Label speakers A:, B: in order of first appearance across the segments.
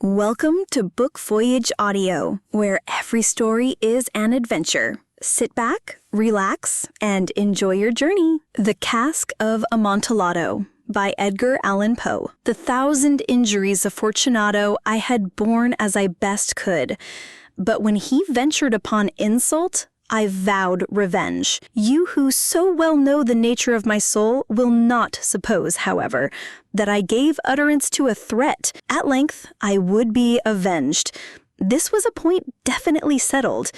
A: Welcome to Book Voyage Audio, where every story is an adventure. Sit back, relax, and enjoy your journey. The Cask of Amontillado by Edgar Allan Poe. The 1,000 injuries of Fortunato I had borne as I best could, but when he ventured upon insult, I vowed revenge. You who so well know the nature of my soul will not suppose, however, that I gave utterance to a threat. At length, I would be avenged. This was a point definitely settled,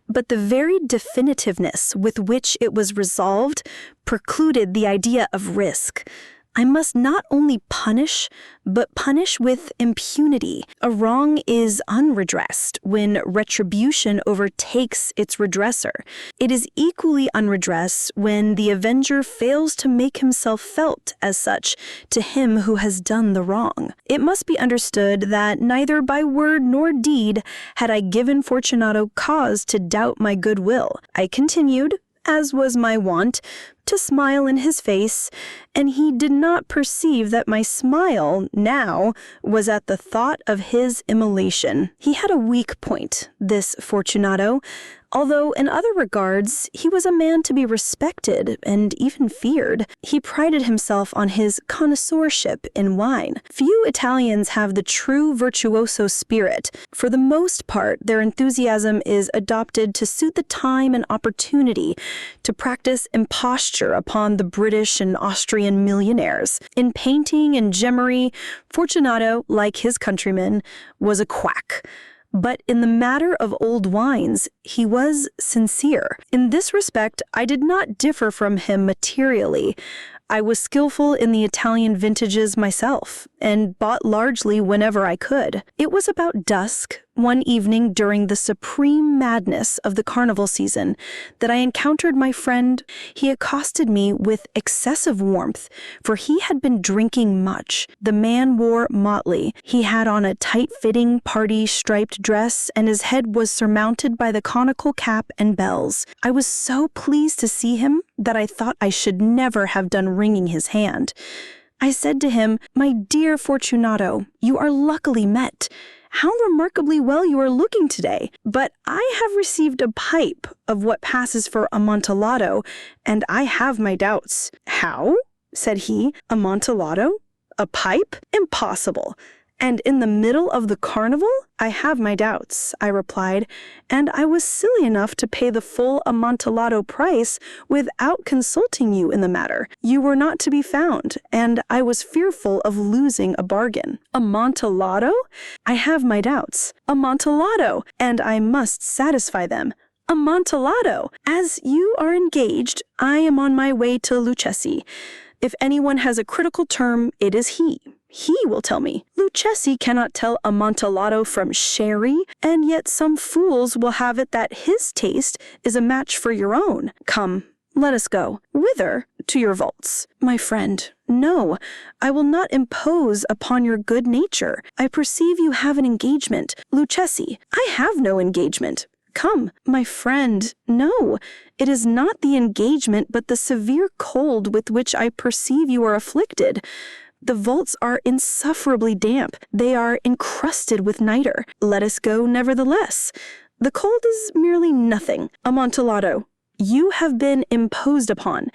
A: but the very definitiveness with which it was resolved precluded the idea of risk. I must not only punish, but punish with impunity. A wrong is unredressed when retribution overtakes its redresser. It is equally unredressed when the avenger fails to make himself felt as such to him who has done the wrong. It must be understood that neither by word nor deed had I given Fortunato cause to doubt my goodwill. I continued, as was my wont, to smile in his face, and he did not perceive that my smile, now, was at the thought of his immolation. He had a weak point, this Fortunato, although in other regards he was a man to be respected and even feared. He prided himself on his connoisseurship in wine. Few Italians have the true virtuoso spirit. For the most part, their enthusiasm is adopted to suit the time and opportunity to practice imposture upon the British and Austrian millionaires. In painting and gemmery, Fortunato, like his countrymen, was a quack. But in the matter of old wines, he was sincere. In this respect, I did not differ from him materially. I was skillful in the Italian vintages myself, and bought largely whenever I could. It was about dusk, one evening during the supreme madness of the Carnival season, that I encountered my friend. He accosted me with excessive warmth, for he had been drinking much. The man wore motley. He had on a tight-fitting party-striped dress, and his head was surmounted by the conical cap and bells. I was so pleased to see him that I thought I should never have done wringing his hand. I said to him, "My dear Fortunato, you are luckily met. How remarkably well you are looking today. But I have received a pipe of what passes for Amontillado, and I have my doubts." "How?" said he. "Amontillado? A pipe? Impossible. And in the middle of the Carnival? "I have my doubts," I replied, "and I was silly enough to pay the full Amontillado price without consulting you in the matter. You were not to be found, and I was fearful of losing a bargain." "Amontillado? I have my doubts. Amontillado, and I must satisfy them. Amontillado! As you are engaged, I am on my way to Lucchesi. If anyone has a critical term, it is he. He will tell me. Lucchesi cannot tell Amontillado from sherry, and yet some fools will have it that his taste is a match for your own. Come, let us go." "Whither?" "To your vaults." "My friend, no, I will not impose upon your good nature. I perceive you have an engagement. Lucchesi, I have no engagement." "Come, my friend, no, it is not the engagement but the severe cold with which I perceive you are afflicted. The vaults are insufferably damp. They are encrusted with nitre. Let us go nevertheless. The cold is merely nothing. Amontillado, you have been imposed upon.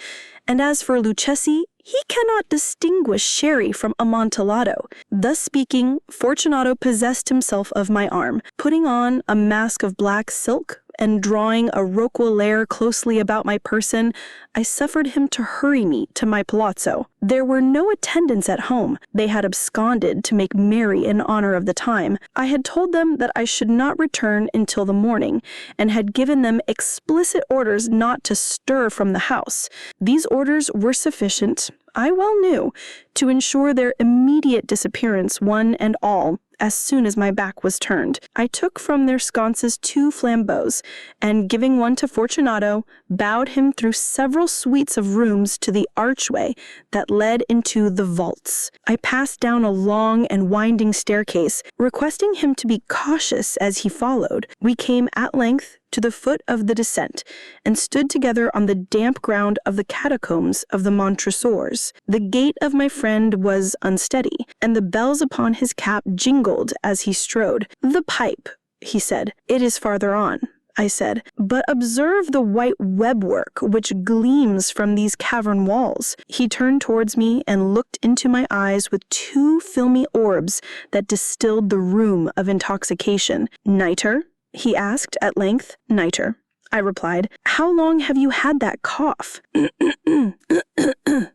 A: And as for Lucchesi, he cannot distinguish sherry from Amontillado." Thus speaking, Fortunato possessed himself of my arm. Putting on a mask of black silk and drawing a roquelaire closely about my person, I suffered him to hurry me to my palazzo. There were no attendants at home. They had absconded to make merry in honor of the time. I had told them that I should not return until the morning, and had given them explicit orders not to stir from the house. These orders were sufficient, I well knew, to ensure their immediate disappearance one and all, as soon as my back was turned. I took from their sconces 2 flambeaux, and giving one to Fortunato, bowed him through several suites of rooms to the archway that led into the vaults. I passed down a long and winding staircase, requesting him to be cautious as he followed. We came at length
B: to the foot of the descent, and stood together on the damp ground of the catacombs of the Montresors. The gait of my friend was unsteady, and the bells upon his cap jingled as he strode. "The pipe," he said. "It is farther on," I said, "but observe the white webwork which gleams from these cavern walls." He turned towards me and looked into my eyes with two filmy orbs that distilled the rheum of intoxication. "Nitre?" he asked at length. "Nitre," I replied. "How long have you had that cough?"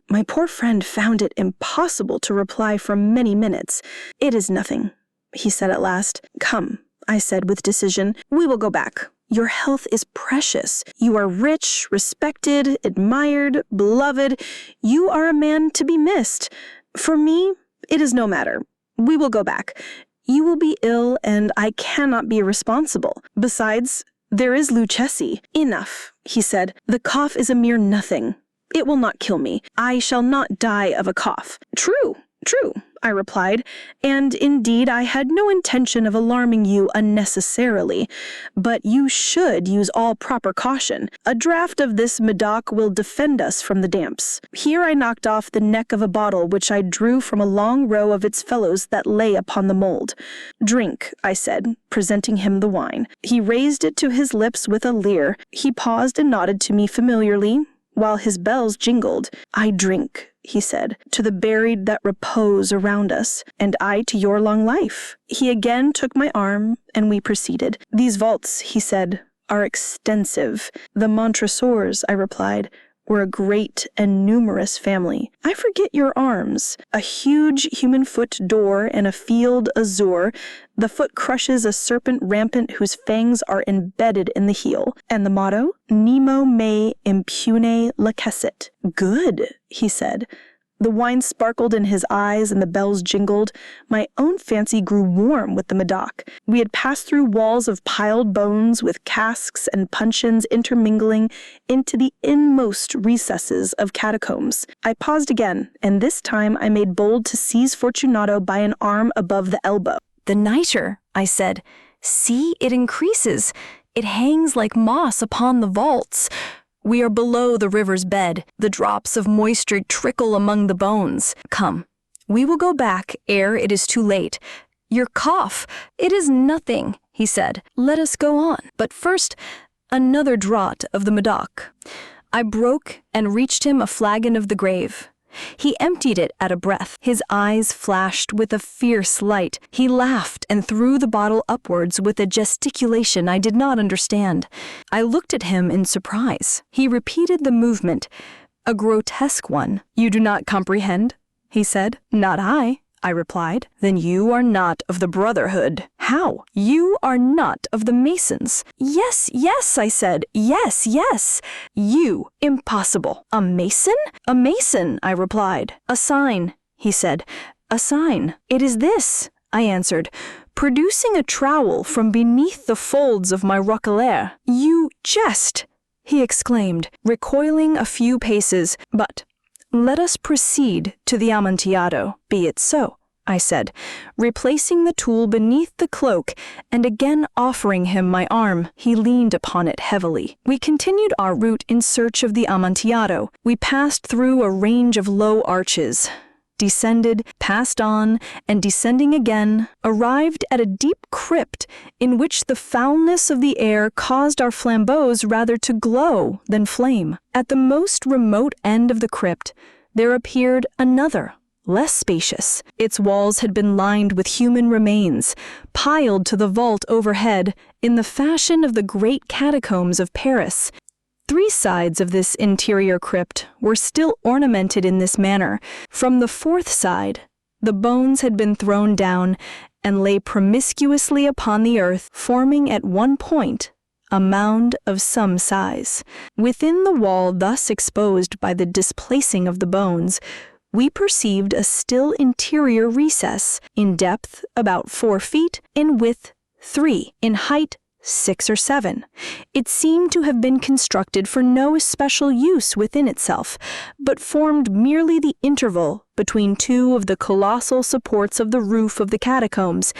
B: My poor friend found it impossible to reply for many minutes. "It is nothing," he said at last. "Come," I said with decision, "we will go back. Your health is precious. You are rich, respected, admired, beloved. You are a man to be missed. For me, it is no matter. We will go back. You will be ill, and I cannot be responsible. Besides, there is Lucchesi." "Enough," he said. "The cough is a mere nothing. It will not kill me. I shall not die of a cough." "True, true," I replied, "and indeed I had no intention of alarming you unnecessarily, but you should use all proper caution. A draught of this Medoc will defend us from the damps." Here I knocked off the neck of a bottle which I drew from a long row of its fellows that lay upon the mold. "Drink," I said, presenting him the wine. He raised it to his lips with a leer. He paused and nodded to me familiarly, while his bells jingled. "I drink," he said, "to the buried that repose around us, and I to your long life." He again took my arm, and we proceeded. "These vaults," he said, "are extensive." "The Montresors," I replied, "were a great and numerous family." "I forget your arms." "A huge human foot door and a field azure. The foot crushes a serpent rampant whose fangs are embedded in the heel." "And the motto?" "Nemo me impune lacessit." "Good," he said. The wine sparkled in his eyes and the bells jingled. My own fancy grew warm with the Medoc. We had passed through walls of piled bones with casks and puncheons intermingling into the inmost recesses of catacombs. I paused again, and this time I made bold to seize Fortunato by an arm above the elbow.
A: "The nitre," I said. "See, it increases. It hangs like moss upon the vaults. We are below the river's bed. The drops of moisture trickle among the bones. Come, we will go back ere it is too late. Your cough, it is nothing," he said. "Let us go on. But first, another draught of the Medoc." I broke and reached him a flagon of the grave. He emptied it at a breath. His eyes flashed with a fierce light. He laughed and threw the bottle upwards with a gesticulation I did not understand. I looked at him in surprise. He repeated the movement, a grotesque one. "You do not comprehend?" he said. "Not I," I replied. "Then you are not of the Brotherhood." "How? You are not of the Masons?" "Yes, yes," I said. "Yes, yes." "You? Impossible." "A Mason?" "A Mason," I replied. "A sign," he said. "A sign. It is this," I answered, producing a trowel from beneath the folds of my roquelaire. "You jest," he exclaimed, recoiling a few paces. "But let us proceed to the Amontillado." "Be it so," I said, replacing the tool beneath the cloak and again offering him my arm. He leaned upon it heavily. We continued our route in search of the Amontillado. We passed through a range of low arches, descended, passed on, and descending again, arrived at a deep crypt in which the foulness of the air caused our flambeaux rather to glow than flame. At the most remote end of the crypt, there appeared another, less spacious. Its walls had been lined with human remains, piled to the vault overhead in the fashion of the great catacombs of Paris. 3 sides of this interior crypt were still ornamented in this manner. From the 4th side, the bones had been thrown down and lay promiscuously upon the earth, forming at one point a mound of some size. Within the wall thus exposed by the displacing of the bones, we perceived a still interior recess, in depth about 4 feet, in width 3, in height 6 or 7. It seemed to have been constructed for no especial use within itself, but formed merely the interval between 2 of the colossal supports of the roof of the catacombs,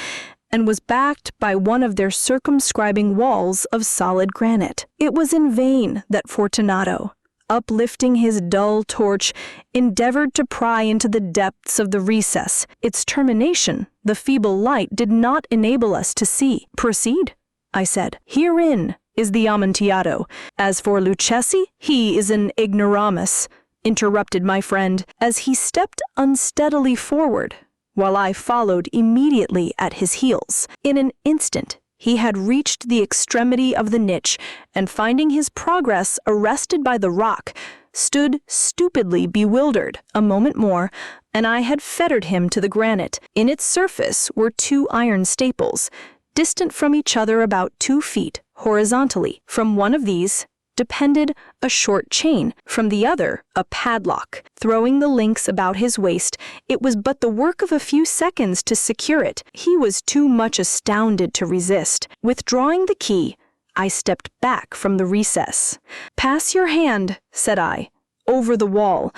B: and was backed by one of their circumscribing walls of solid granite. It was in vain that Fortunato, uplifting his dull torch, endeavored to pry into the depths of the recess. Its termination, the feeble light, did not enable us to see. "Proceed," I said. "Herein is the Amontillado. As for Lucchesi, he is an ignoramus," interrupted my friend, as he stepped unsteadily forward, while I followed immediately at his heels. In an instant, he had reached the extremity of the niche, and finding his progress arrested by the rock, stood stupidly bewildered. A moment more, and I had fettered him to the granite. In its surface were 2 iron staples, distant from each other about 2 feet, horizontally. From one of these depended a short chain, from the other a padlock. Throwing the links about his waist, it was but the work of a few seconds to secure it. He was too much astounded to resist. Withdrawing the key, I stepped back from the recess. "Pass your hand," said I, "over the wall.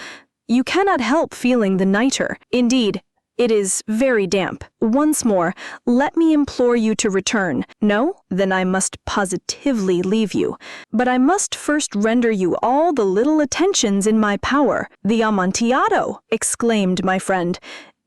B: You cannot help feeling the nitre. Indeed, it is very damp. Once more, let me implore you to return. No? Then I must positively leave you. But I must first render you all the little attentions in my power." "The Amontillado!" exclaimed my friend,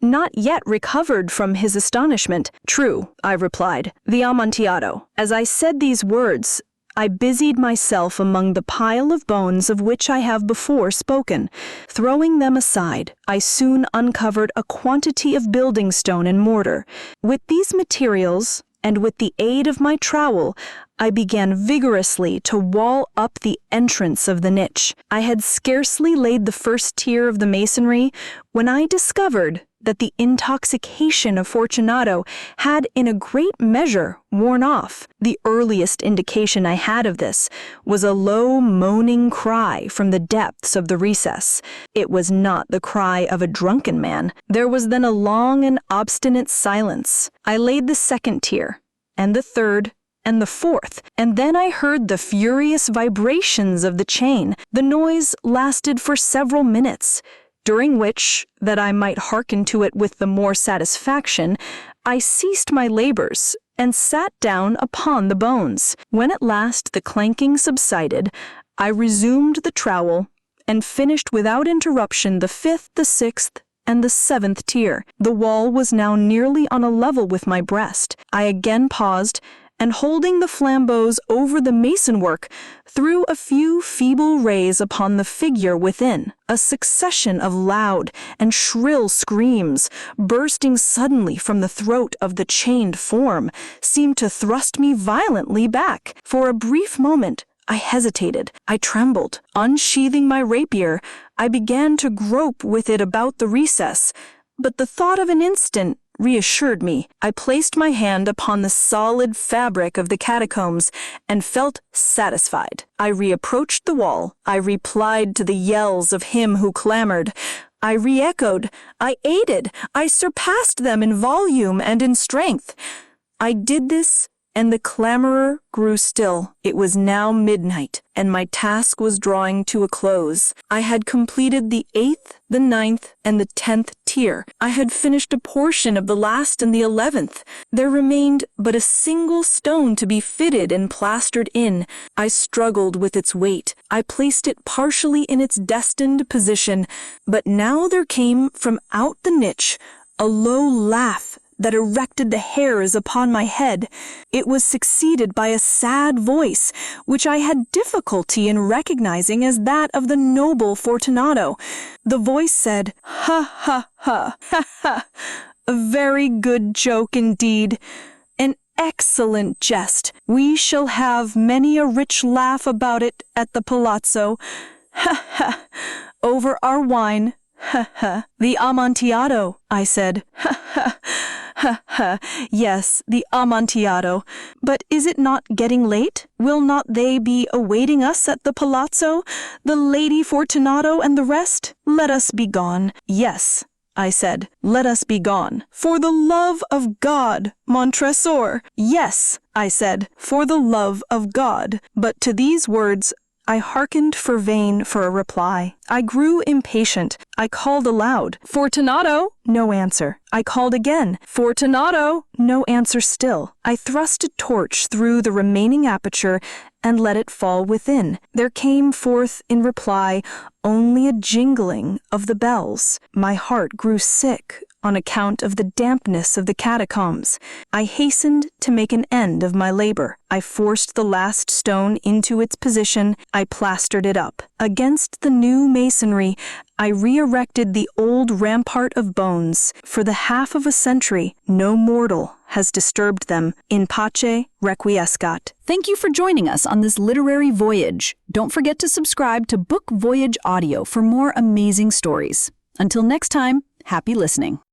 B: not yet recovered from his astonishment. "True," I replied, "the Amontillado." As I said these words, I busied myself among the pile of bones of which I have before spoken. Throwing them aside, I soon uncovered a quantity of building stone and mortar. With these materials, and with the aid of my trowel, I began vigorously to wall up the entrance of the niche. I had scarcely laid the first tier of the masonry when I discovered that the intoxication of Fortunato had in a great measure worn off. The earliest indication I had of this was a low moaning cry from the depths of the recess. It was not the cry of a drunken man. There was then a long and obstinate silence. I laid the second tier, and the third, and the fourth, and then I heard the furious vibrations of the chain. The noise lasted for several minutes, during which, that I might hearken to it with the more satisfaction, I ceased my labors and sat down upon the bones. When at last the clanking subsided, I resumed the trowel and finished without interruption the 5th, the 6th, and the 7th tier. The wall was now nearly on a level with my breast. I again paused, and holding the flambeaux over the mason-work, threw a few feeble rays upon the figure within. A succession of loud and shrill screams, bursting suddenly from the throat of the chained form, seemed to thrust me violently back. For a brief moment, I hesitated. I trembled. Unsheathing my rapier, I began to grope with it about the recess, but the thought of an instant reassured me. I placed my hand upon the solid fabric of the catacombs and felt satisfied. I reapproached the wall. I replied to the yells of him who clamored. I re-echoed. I aided. I surpassed them in volume and in strength. I did this, and the clamorer grew still. It was now midnight, and my task was drawing to a close. I had completed the 8th, the 9th, and the 10th tier. I had finished a portion of the last and the 11th. There remained but a single stone to be fitted and plastered in. I struggled with its weight. I placed it partially in its destined position, but now there came from out the niche a low laugh that erected the hairs upon my head. It was succeeded by a sad voice, which I had difficulty in recognizing as that of the noble Fortunato. The voice said, "Ha, ha, ha, ha, ha, a very good joke indeed. An excellent jest. We shall have many a rich laugh about it at the palazzo. Ha, ha, over our wine. Ha, ha." "The Amontillado," I said. Ha, ha, ha, ha. Yes, the Amontillado. But is it not getting late? Will not they be awaiting us at the palazzo, the Lady Fortunato and the rest? Let us be gone. Yes, I said, let us be gone. For the love of God, Montresor. Yes, I said, for the love of God. But to these words I hearkened for vain for a reply. I grew impatient. I called aloud, "Fortunato!" No answer. I called again, "Fortunato!" No answer still. I thrust a torch through the remaining aperture and let it fall within. There came forth in reply only a jingling of the bells. My heart grew sick on account of the dampness of the catacombs. I hastened to make an end of my labor. I forced the last stone into its position. I plastered it up. Against the new masonry, I re-erected the old rampart of bones. For the half of a century, no mortal has disturbed them. In pace requiescat.
A: Thank you for joining us on this literary voyage. Don't forget to subscribe to Book Voyage Audio for more amazing stories. Until next time, happy listening.